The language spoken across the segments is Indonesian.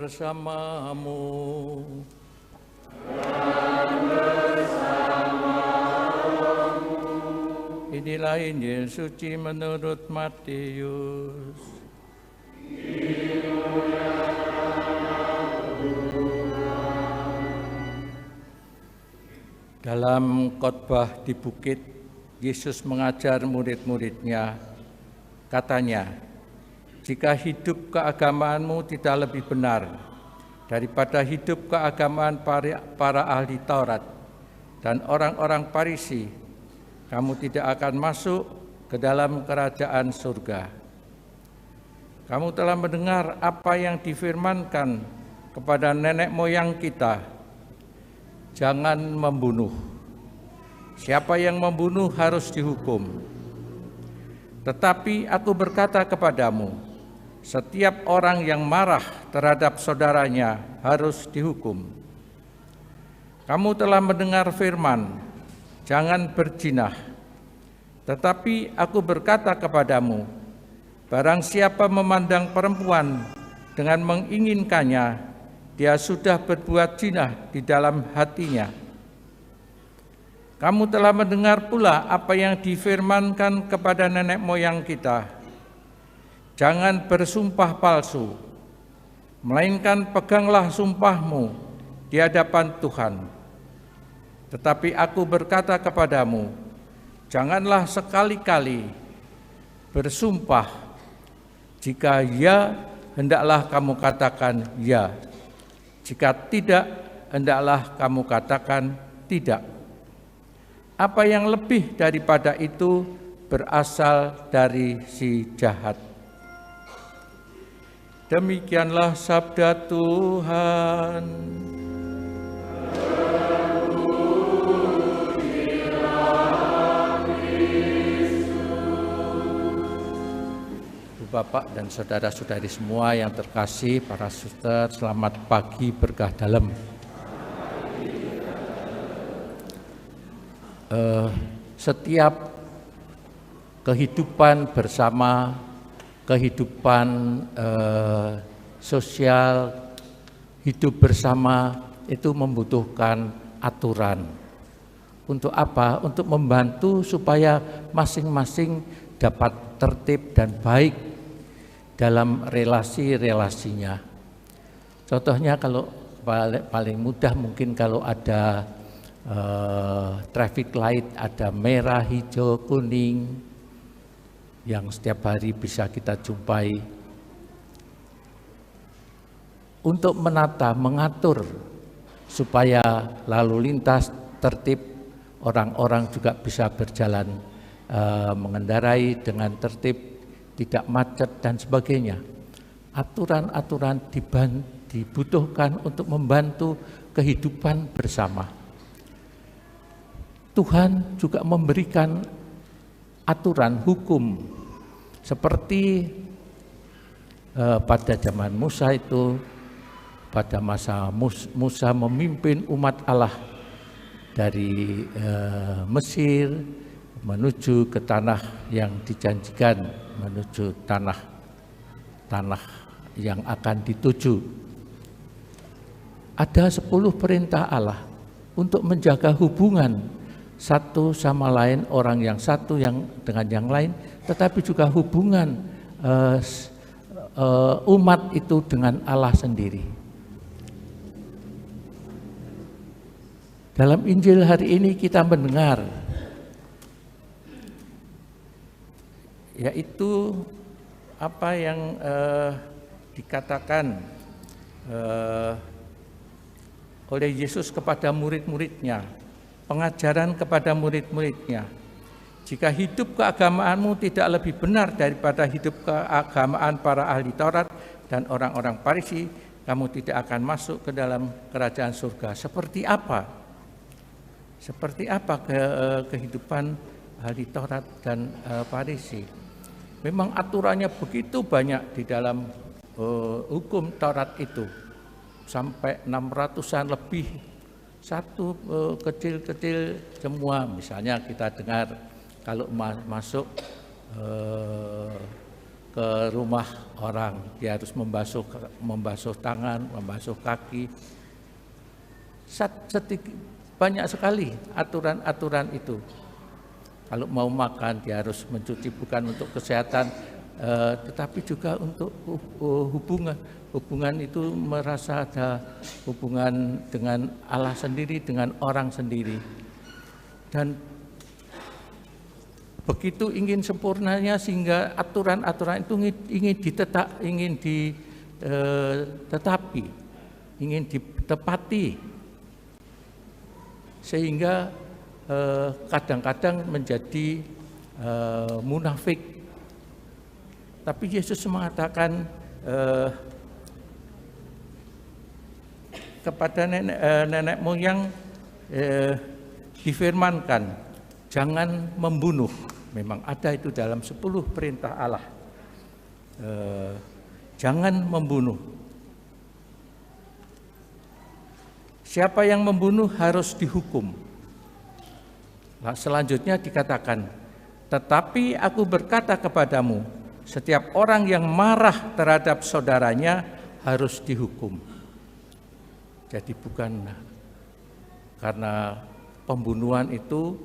bersamamu. Inilah Injil suci menurut Matius. Dalam khotbah di bukit, Yesus mengajar murid-muridnya, katanya, jika hidup keagamaanmu tidak lebih benar daripada hidup keagamaan para ahli Taurat dan orang-orang Farisi, kamu tidak akan masuk ke dalam kerajaan surga. Kamu telah mendengar apa yang difirmankan kepada nenek moyang kita, jangan membunuh. Siapa yang membunuh harus dihukum. Tetapi aku berkata kepadamu, setiap orang yang marah terhadap saudaranya harus dihukum. Kamu telah mendengar firman, jangan berzina. Tetapi aku berkata kepadamu, barang siapa memandang perempuan dengan menginginkannya, dia sudah berbuat zina di dalam hatinya. Kamu telah mendengar pula apa yang difirmankan kepada nenek moyang kita, jangan bersumpah palsu, melainkan peganglah sumpahmu di hadapan Tuhan. Tetapi aku berkata kepadamu, janganlah sekali-kali bersumpah, jika ya, hendaklah kamu katakan ya, jika tidak, hendaklah kamu katakan tidak. Apa yang lebih daripada itu berasal dari si jahat. Demikianlah sabda Tuhan. Bapak dan saudara-saudari semua yang terkasih, para suster, selamat pagi berkah dalam. Setiap kehidupan bersama, kehidupan sosial, hidup bersama itu membutuhkan aturan. Untuk apa? Untuk membantu supaya masing-masing dapat tertib dan baik dalam relasi-relasinya. Contohnya kalau paling mudah mungkin kalau ada traffic light, ada merah, hijau, kuning yang setiap hari bisa kita jumpai. Untuk menata, mengatur supaya lalu lintas tertib, orang-orang juga bisa berjalan mengendarai dengan tertib, tidak macet dan sebagainya. Aturan-aturan dibutuhkan untuk membantu kehidupan bersama. Tuhan juga memberikan aturan hukum seperti pada zaman Musa itu, pada masa Musa memimpin umat Allah dari Mesir menuju ke tanah yang dijanjikan, menuju tanah yang akan dituju. Ada 10 perintah Allah untuk menjaga hubungan satu sama lain, orang yang satu yang dengan yang lain, tetapi juga hubungan umat itu dengan Allah sendiri. Dalam Injil hari ini kita mendengar yaitu apa yang dikatakan oleh Yesus kepada murid-muridnya, pengajaran kepada murid-muridnya. Jika hidup keagamaanmu tidak lebih benar daripada hidup keagamaan para ahli Taurat dan orang-orang Farisi, kamu tidak akan masuk ke dalam kerajaan surga. Seperti apa? Seperti apa kehidupan ahli Taurat dan Farisi? Memang aturannya begitu banyak di dalam hukum Taurat itu, sampai 600-an lebih, satu kecil-kecil semua. Misalnya kita dengar kalau masuk ke rumah orang, dia harus membasuh tangan, membasuh kaki. Banyak sekali aturan-aturan itu. Kalau mau makan dia harus mencuci, bukan untuk kesehatan, tetapi juga untuk hubungan itu merasa ada hubungan dengan Allah sendiri, dengan orang sendiri. Dan begitu ingin sempurnanya sehingga aturan-aturan itu ingin ditetapi, ingin ditepati, sehingga kadang-kadang menjadi munafik. Tapi Yesus mengatakan kepada nenek moyang, difirmankan, jangan membunuh. Memang ada itu dalam 10 perintah Allah. Jangan membunuh. Siapa yang membunuh harus dihukum. Nah, selanjutnya dikatakan, tetapi aku berkata kepadamu, setiap orang yang marah terhadap saudaranya harus dihukum. Jadi bukan karena pembunuhan itu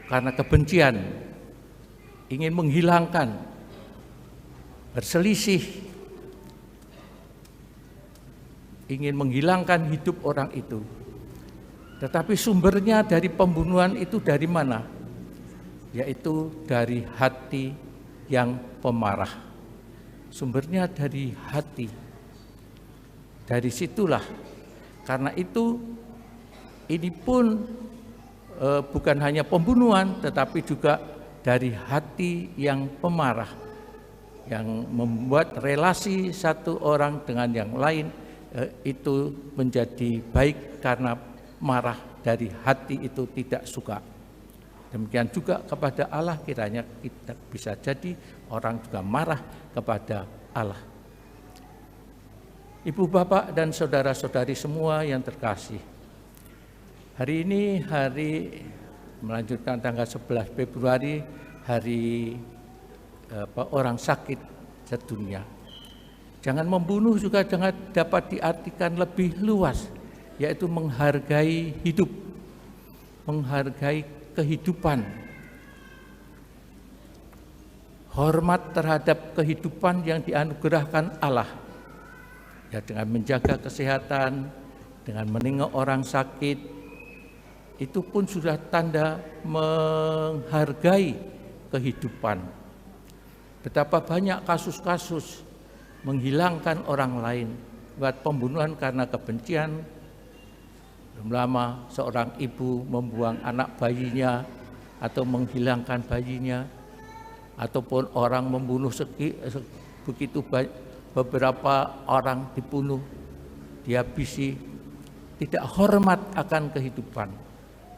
karena kebencian, ingin menghilangkan, berselisih, ingin menghilangkan hidup orang itu. Tetapi sumbernya dari pembunuhan itu dari mana? Yaitu dari hati yang pemarah. Sumbernya dari hati. Dari situlah. Karena itu ini pun bukan hanya pembunuhan, tetapi juga dari hati yang pemarah, yang membuat relasi satu orang dengan yang lain itu menjadi baik karena marah dari hati itu tidak suka. Demikian juga kepada Allah, kiranya kita bisa jadi orang juga marah kepada Allah. Ibu, bapak, dan saudara-saudari semua yang terkasih, hari ini hari melanjutkan tanggal 11 Februari, hari orang sakit sedunia. Jangan membunuh juga jangan dapat diartikan lebih luas, yaitu menghargai hidup, menghargai kehidupan, hormat terhadap kehidupan yang dianugerahkan Allah, ya, dengan menjaga kesehatan, dengan menengok orang sakit, itu pun sudah tanda menghargai kehidupan. Betapa banyak kasus-kasus menghilangkan orang lain, buat pembunuhan karena kebencian. Belum lama seorang ibu membuang anak bayinya atau menghilangkan bayinya, ataupun orang membunuh begitu beberapa orang dibunuh, dihabisi, tidak hormat akan kehidupan.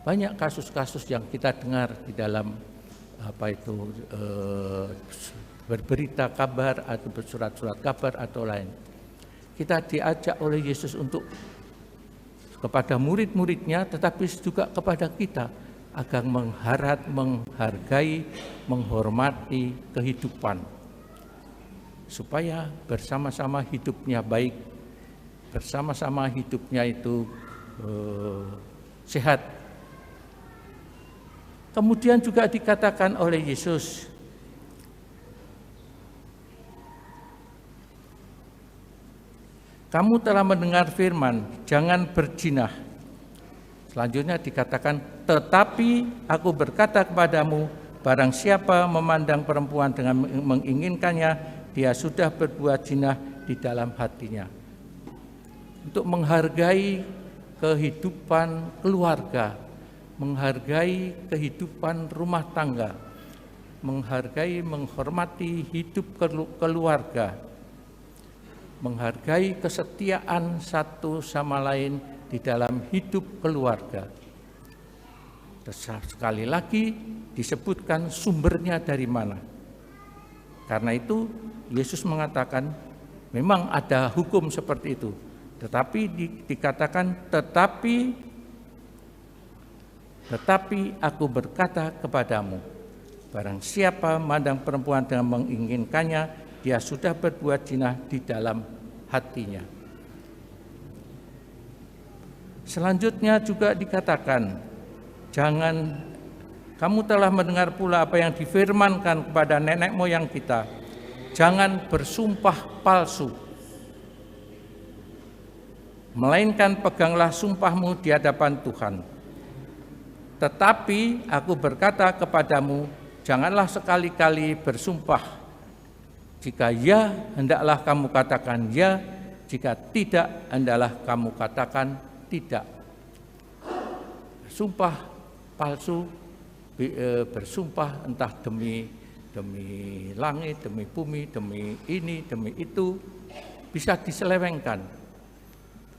Banyak kasus-kasus yang kita dengar di dalam berberita kabar atau bersurat-surat kabar atau lain. Kita diajak oleh Yesus untuk kepada murid-muridnya, tetapi juga kepada kita agar menghargai, menghormati kehidupan, supaya bersama-sama hidupnya baik, bersama-sama hidupnya itu sehat. Kemudian juga dikatakan oleh Yesus, kamu telah mendengar firman, jangan berzina. Selanjutnya dikatakan, tetapi aku berkata kepadamu, barang siapa memandang perempuan dengan menginginkannya, dia sudah berbuat zina di dalam hatinya. Untuk menghargai kehidupan keluarga, menghargai kehidupan rumah tangga, menghargai, menghormati hidup keluarga, menghargai kesetiaan satu sama lain di dalam hidup keluarga. Sekali lagi disebutkan sumbernya dari mana. Karena itu Yesus mengatakan memang ada hukum seperti itu, tetapi dikatakan tetapi aku berkata kepadamu. Barang siapa memandang perempuan dengan menginginkannya, dia sudah berbuat zina di dalam hatinya. Selanjutnya juga dikatakan, kamu telah mendengar pula apa yang difirmankan kepada nenek moyang kita, jangan bersumpah palsu, melainkan peganglah sumpahmu di hadapan Tuhan. Tetapi aku berkata kepadamu, janganlah sekali-kali bersumpah. Jika ya, hendaklah kamu katakan ya, jika tidak, hendaklah kamu katakan tidak. Sumpah palsu, bersumpah entah demi langit, demi bumi, demi ini, demi itu, bisa diselewengkan.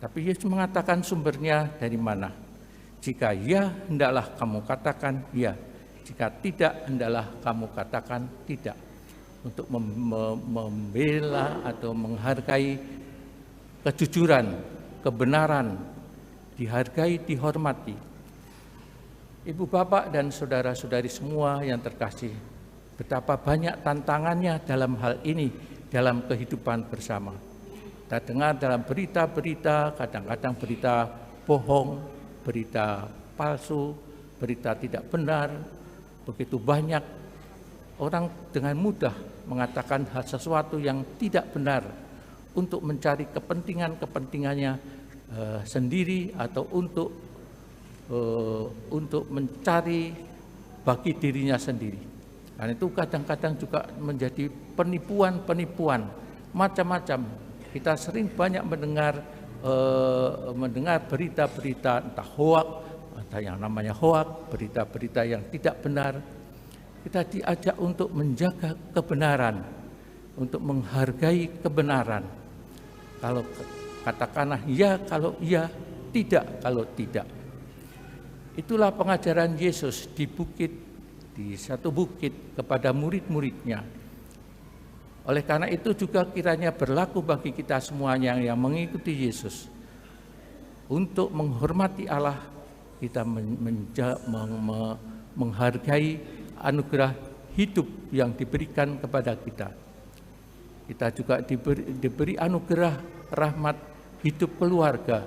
Tapi Yesus mengatakan sumbernya dari mana? Jika ya, hendaklah kamu katakan ya. Jika tidak, hendaklah kamu katakan tidak. Untuk membela atau menghargai kejujuran, kebenaran, dihargai, dihormati. Ibu bapak dan saudara-saudari semua yang terkasih, betapa banyak tantangannya dalam hal ini, dalam kehidupan bersama. Kita dengar dalam berita-berita, kadang-kadang berita bohong, berita palsu, berita tidak benar. Begitu banyak orang dengan mudah mengatakan hal sesuatu yang tidak benar untuk mencari kepentingannya sendiri atau untuk mencari bagi dirinya sendiri. Dan itu kadang-kadang juga menjadi penipuan macam-macam. Kita sering banyak mendengar berita-berita entah hoak, ada yang namanya hoak, berita-berita yang tidak benar. Kita diajak untuk menjaga kebenaran, untuk menghargai kebenaran. Kalau katakanlah ya, kalau iya, tidak kalau tidak. Itulah pengajaran Yesus di satu bukit kepada murid-muridnya. Oleh karena itu juga kiranya berlaku bagi kita semuanya yang mengikuti Yesus. Untuk menghormati Allah, kita menghargai anugerah hidup yang diberikan kepada kita. Kita juga diberi anugerah rahmat hidup keluarga.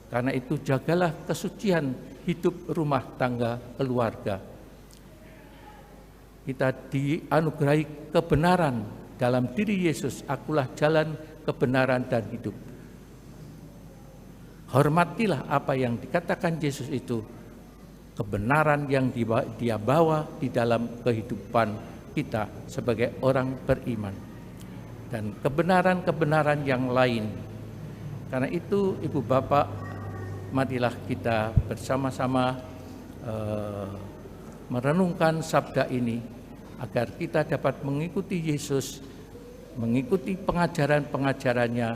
Karena itu jagalah kesucian hidup rumah tangga keluarga. Kita dianugerahi kebenaran dalam diri Yesus, akulah jalan, kebenaran dan hidup. Hormatilah apa yang dikatakan Yesus itu, kebenaran yang dia bawa di dalam kehidupan kita sebagai orang beriman. Dan kebenaran-kebenaran yang lain. Karena itu ibu bapak, marilah kita bersama-sama merenungkan sabda ini agar kita dapat mengikuti Yesus, mengikuti pengajaran-pengajarannya,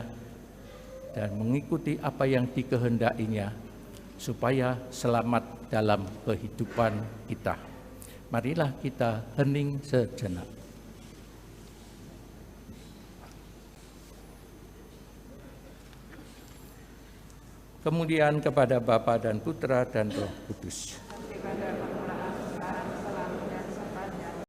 dan mengikuti apa yang dikehendakinya supaya selamat dalam kehidupan kita. Marilah kita hening sejenak. Kemudian kepada Bapa dan Putra dan Roh Kudus.